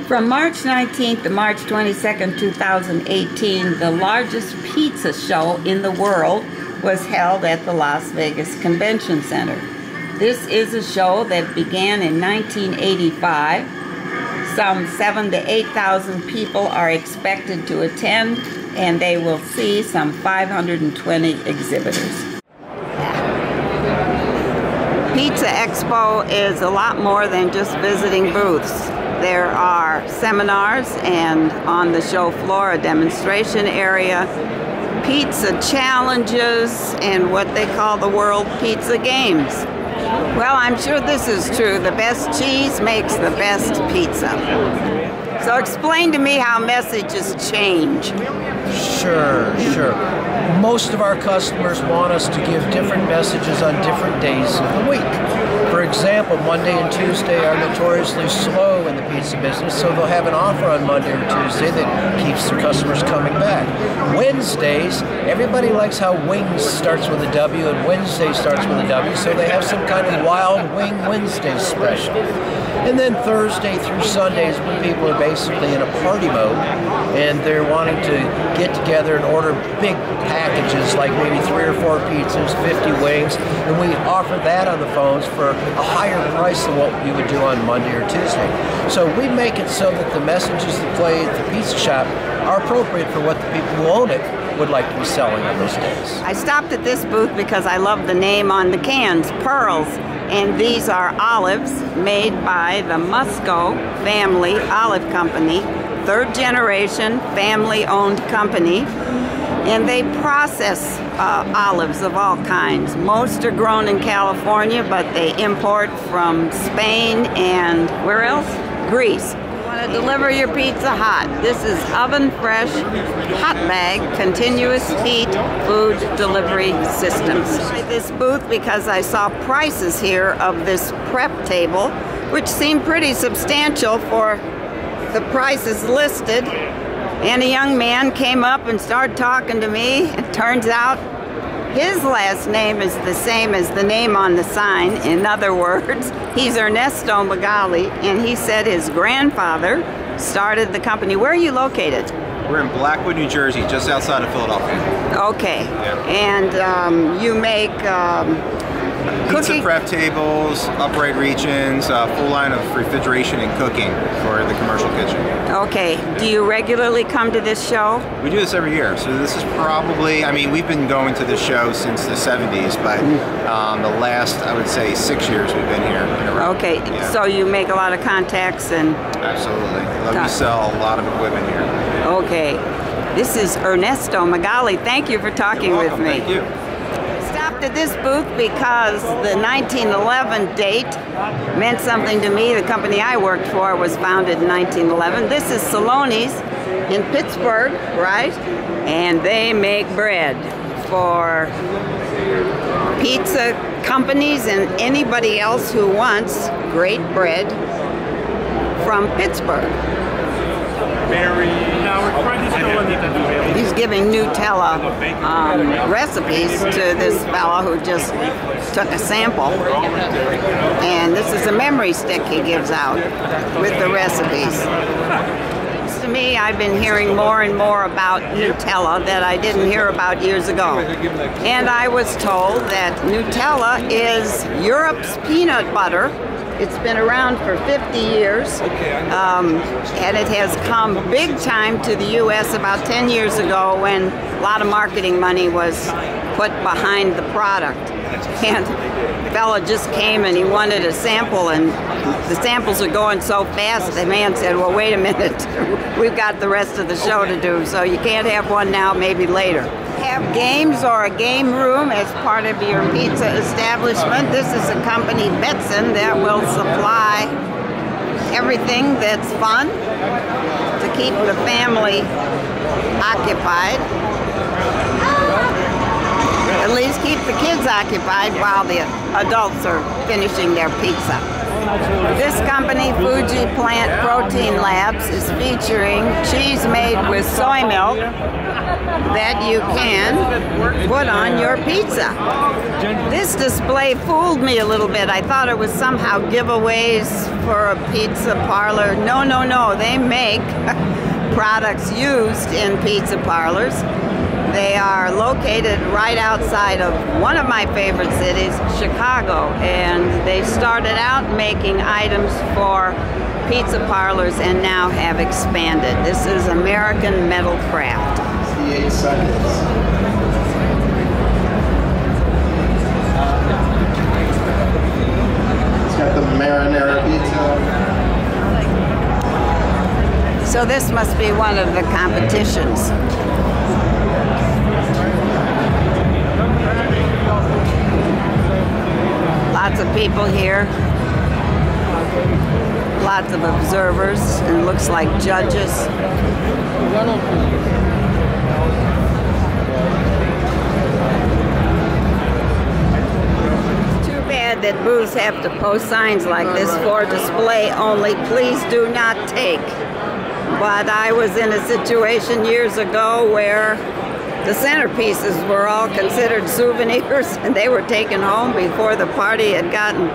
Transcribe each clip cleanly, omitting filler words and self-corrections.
From March 19th to March 22nd, 2018, the largest pizza show in the world was held at the Las Vegas Convention Center. This is a show that began in 1985. Some 7,000 to 8,000 people are expected to attend, and they will see some 520 exhibitors. Pizza Expo is a lot more than just visiting booths. There are seminars and on the show floor a demonstration area, pizza challenges, and what they call the World Pizza Games. Well, I'm sure this is true. The best cheese makes the best pizza. So explain to me how messages change. Sure. Most of our customers want us to give different messages on different days of the week. For example, Monday and Tuesday are notoriously slow in the pizza business, so they'll have an offer on Monday or Tuesday that keeps their customers coming back. Wednesdays, everybody likes how wings starts with a W and Wednesday starts with a W, so they have some kind of Wild Wing Wednesday special. And then Thursday through Sundays, when people are basically in a party mode and they're wanting to get together and order big packages like maybe 3 or 4 pizzas, 50 wings, and we offer that on the phones for a higher price than what you would do on Monday or Tuesday. So we make it so that the messages that play at the pizza shop are appropriate for what the people who own it would like to be selling on those days. I stopped at this booth because I love the name on the cans, Pearls. And these are olives made by the Musco family olive company, 3rd generation family-owned company. And they process olives of all kinds. Most are grown in California, but they import from Spain and where else? Greece. You want to deliver your pizza hot. This is oven fresh, hot bag, continuous heat food delivery systems. I tried this booth because I saw prices here of this prep table, which seemed pretty substantial for the prices listed. And a young man came up and started talking to me. It turns out his last name is the same as the name on the sign. In other words, he's Ernesto Magali, and he said his grandfather started the company. Where are you located? We're in Blackwood, New Jersey, just outside of Philadelphia. Okay. Yeah. And you make pizza prep tables, upright regions, full line of refrigeration and cooking for the commercial kitchen. Okay. Do you regularly come to this show? We do this every year. So this is probably, I mean, we've been going to this show since the 70s, but the last, I would say, 6 years we've been here in a row. Okay. Yeah. So you make a lot of contacts and... Absolutely. We sell a lot of equipment here. Okay. This is Ernesto Magali. Thank you for talking with me. Thank you. Stopped at this booth because the 1911 date meant something to me. The company I worked for was founded in 1911. This is Saloni's in Pittsburgh, right? And they make bread for pizza companies and anybody else who wants great bread from Pittsburgh. He's giving Nutella recipes to this fellow who just took a sample. And this is a memory stick he gives out with the recipes. To me, I've been hearing more and more about Nutella that I didn't hear about years ago. And I was told that Nutella is Europe's peanut butter. It's been around for 50 years, and it has come big time to the U.S. about 10 years ago when a lot of marketing money was put behind the product. And the fella just came and he wanted a sample, and the samples are going so fast, the man said, well, wait a minute, we've got the rest of the show to do, so you can't have one now, maybe later. Have games or a game room as part of your pizza establishment. This is a company, Betson, that will supply everything that's fun to keep the family occupied. At least keep the kids occupied while the adults are finishing their pizza. This company, Fuji Plant Protein Labs is featuring cheese made with soy milk that you can put on your pizza. This display fooled me a little bit. I thought it was somehow giveaways for a pizza parlor. No, no, no. They make products used in pizza parlors. They are located right outside of one of my favorite cities, Chicago, and they started out making items for pizza parlors and now have expanded. This is American Metal Craft. 8 seconds. It's got the marinara pizza. So this must be one of the competitions. Lots of people here. Lots of observers, and looks like judges. Too bad that booths have to post signs like this for display only. Please do not take. But I was in a situation years ago where the centerpieces were all considered souvenirs and they were taken home before the party had gotten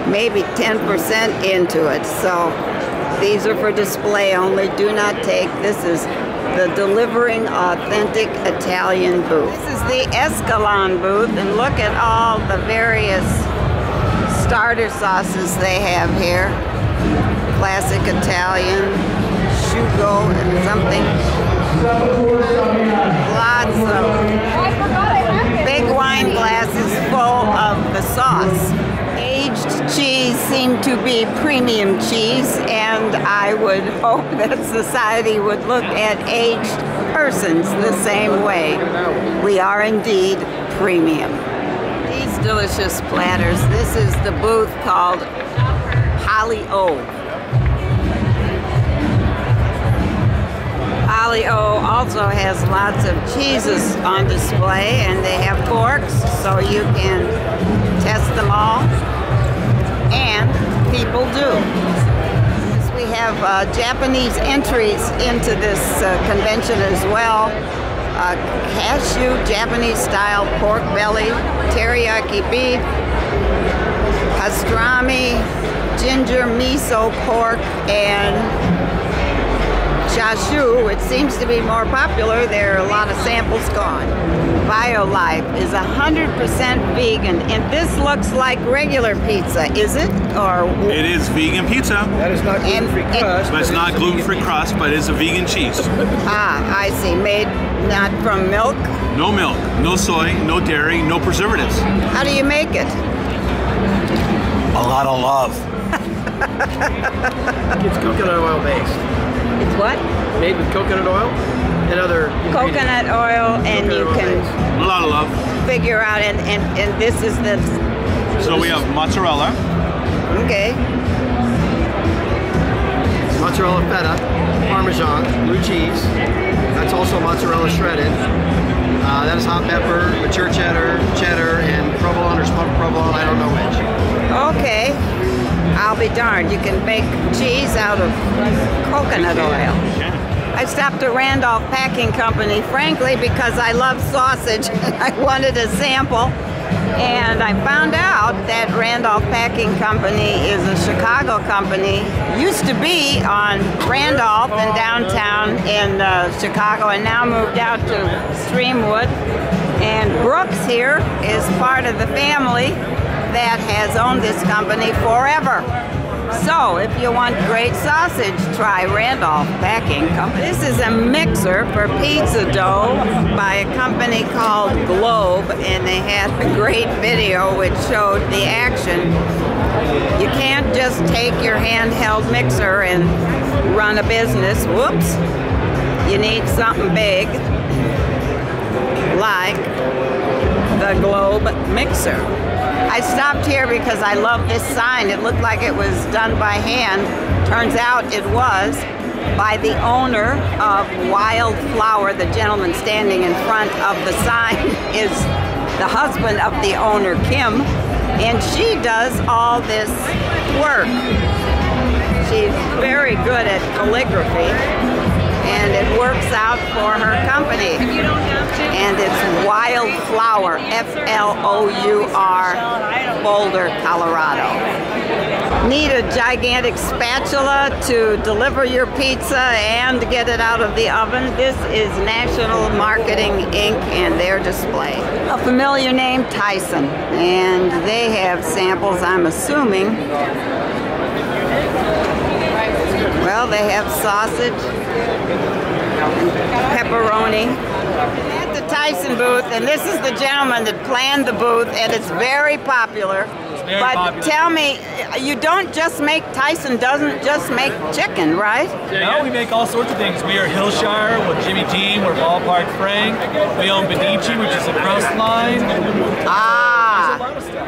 maybe 10% into it. So these are for display only. Do not take. This is the Delivering Authentic Italian booth. This is the Escalon booth, and look at all the various starter sauces they have here. Classic Italian, shugo, and something. Lots of big wine glasses full of the sauce. Aged cheese seemed to be premium cheese, and I would hope that society would look at aged persons the same way. We are indeed premium. These delicious platters. This is the booth called Polly-O. Polly-O also has lots of cheeses on display, and they have forks so you can test them all, and people do. We have Japanese entries into this convention as well. Cashew Japanese style pork belly, teriyaki beef, pastrami, ginger miso pork, and chashu, which seems to be more popular. There are a lot of samples gone. BioLife is 100% vegan, and this looks like regular pizza, is it? Or it is vegan pizza. That is not gluten-free crust. But it's not gluten-free crust, but it's a vegan cheese. Ah, I see. Made not from milk? No milk, no soy, no dairy, no preservatives. How do you make it? A lot of love. It's coconut oil based. It's what? Made with coconut oil and other coconut oil, and you can a lot of love. Figure out, and this is the. So we have mozzarella. Okay. Mozzarella feta, Parmesan, blue cheese. That's also mozzarella shredded. That is hot pepper, mature cheddar, and provolone or smoked provolone. I don't know which. Okay. I'll be darned. You can make cheese out of coconut oil. I stopped at Randolph Packing Company, frankly, because I love sausage. I wanted a sample, and I found out that Randolph Packing Company is a Chicago company. Used to be on Randolph and downtown in Chicago, and now moved out to Streamwood. And Brooks here is part of the family that has owned this company forever. So if you want great sausage, try Randolph Packing Company. This is a mixer for pizza dough by a company called Globe, and they had a great video which showed the action. You can't just take your handheld mixer and run a business. Whoops. You need something big like the Globe mixer. I stopped here because I love this sign. It looked like it was done by hand. Turns out it was by the owner of Wildflower. The gentleman standing in front of the sign is the husband of the owner, Kim, and she does all this work. She's very good at calligraphy, and it works out for her company. And it's Wildflower, F-L-O-U-R, Boulder, Colorado. Need a gigantic spatula to deliver your pizza and get it out of the oven? This is National Marketing Inc. and their display. A familiar name, Tyson, and they have samples, I'm assuming. Well, they have sausage, pepperoni. At the Tyson booth, and this is the gentleman that planned the booth, and it's very popular. But tell me, you don't just make, Tyson doesn't just make chicken, right? No, we make all sorts of things. We are Hillshire with Jimmy Dean, we're Ballpark Frank. We own Benici, which is a crust line. Ah. There's a lot of stuff.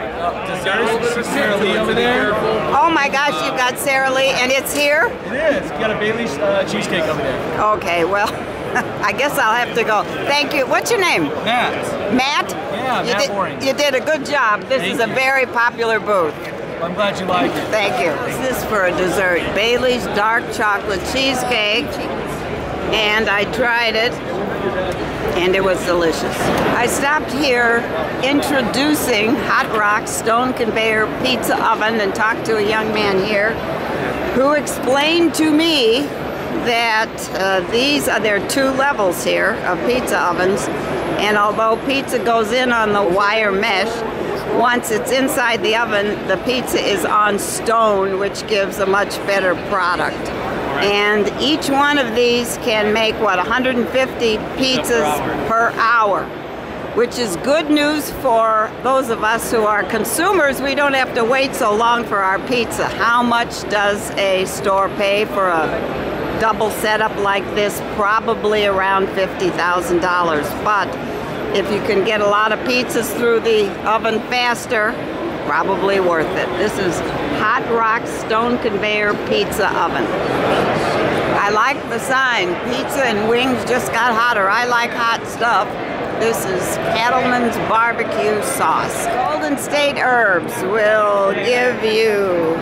Desserts, Sara Lee over there. Oh my gosh, you've got Sara Lee, and it's here? It is. You got a Bailey's cheesecake over there. Okay, well, I guess I'll have to go. Thank you. What's your name? Matt. Matt? Yeah, Matt Boring. You did a good job. This is a very popular booth. Well, I'm glad you like it. Thank you. What's this for a dessert? Bailey's dark chocolate cheesecake. And I tried it, and it was delicious. I stopped here introducing Hot Rock Stone Conveyor Pizza Oven and talked to a young man here who explained to me that there are two levels here of pizza ovens, and although pizza goes in on the wire mesh, once it's inside the oven, the pizza is on stone, which gives a much better product. And each one of these can make, what, 150 pizzas per hour, which is good news for those of us who are consumers. We don't have to wait so long for our pizza. How much does a store pay for a double setup like this? Probably around $50,000. But if you can get a lot of pizzas through the oven faster, probably worth it. This is Hot Rock Stone Conveyor Pizza Oven. I like the sign. Pizza and wings just got hotter. I like hot stuff. This is Cattleman's Barbecue Sauce. Golden State Herbs will give you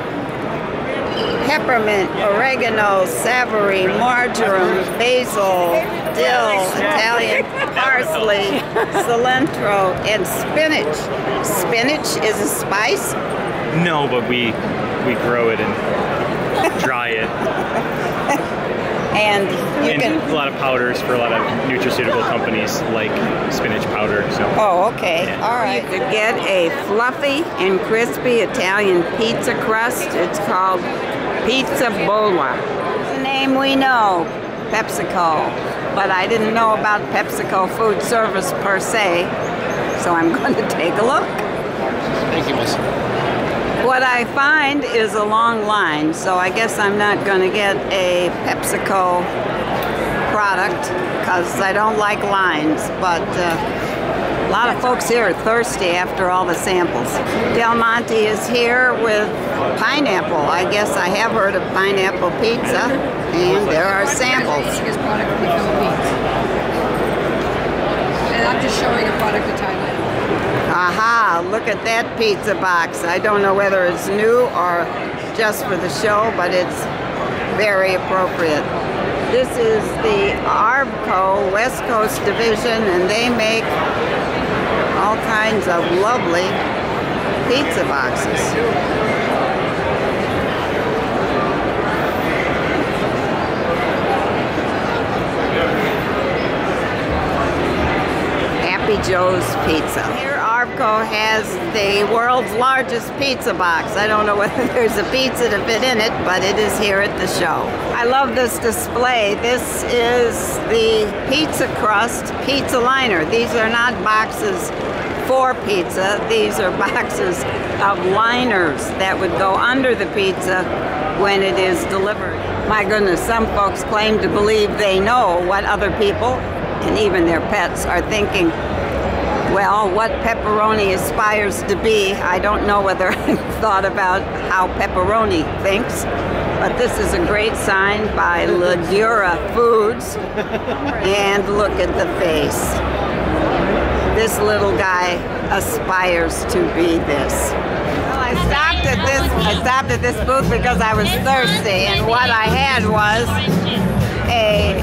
peppermint, oregano, savory, marjoram, basil, dill, Italian parsley, cilantro, and spinach. Spinach is a spice? No, but we grow it and dry it. And you can a lot of powders for a lot of nutraceutical companies like spinach powder. So. Oh, okay. Yeah. All right. You could get a fluffy and crispy Italian pizza crust. It's called Pizza Bolla. It's a name we know, PepsiCo. But I didn't know about PepsiCo food service per se, so I'm going to take a look. Thank you, Miss. What I find is a long line, so I guess I'm not going to get a PepsiCo product because I don't like lines, but a lot of folks here are thirsty after all the samples. Del Monte is here with pineapple. I guess I have heard of pineapple pizza, and there are samples. His product from the Philippines. And I'm just showing a product to Thailand. Aha, look at that pizza box. I don't know whether it's new or just for the show, but it's very appropriate. This is the Arvco West Coast Division, and they make all kinds of lovely pizza boxes. Happy Joe's Pizza. Here Arvco has the world's largest pizza box. I don't know whether there's a pizza to fit in it, but it is here at the show. I love this display. This is the pizza crust pizza liner. These are not boxes for pizza. These are boxes of liners that would go under the pizza when it is delivered. My goodness, some folks claim to believe they know what other people and even their pets are thinking. Well, what pepperoni aspires to be, I don't know whether I've thought about how pepperoni thinks, but this is a great sign by Ladura Foods, and look at the face. This little guy aspires to be this. Well, I I stopped at this booth because I was thirsty, and what I had was a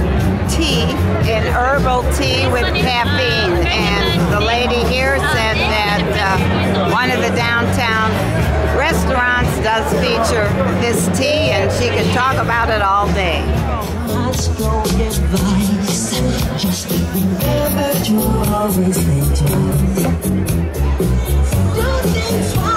tea, an herbal tea with caffeine. And the lady here said that one of the downtown restaurants does feature this tea, and she could talk about it all day. Just remember to always think twice. Do things twice.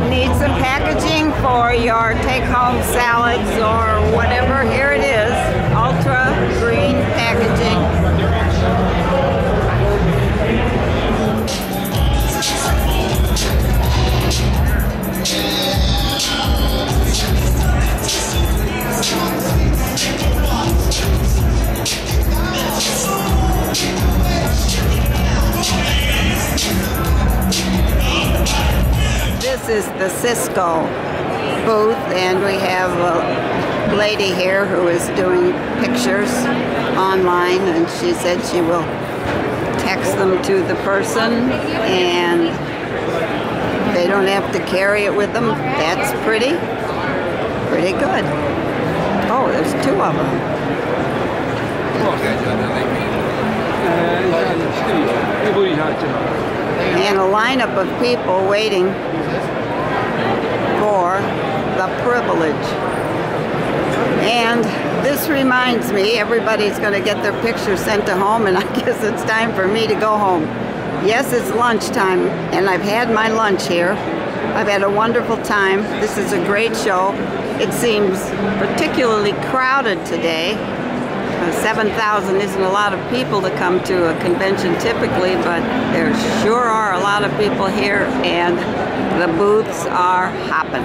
Need some packaging for your take-home salads or whatever. Here it is, ultra green packaging. This is the Cisco booth, and we have a lady here who is doing pictures online, and she said she will text them to the person and they don't have to carry it with them. That's pretty good. Oh, there's two of them. And a lineup of people waiting for the privilege. And this reminds me, everybody's going to get their pictures sent to home, and I guess it's time for me to go home. Yes, it's lunchtime, and I've had my lunch here. I've had a wonderful time. This is a great show. It seems particularly crowded today. 7,000 isn't a lot of people to come to a convention typically, but there sure are a lot of people here, and the booths are hopping.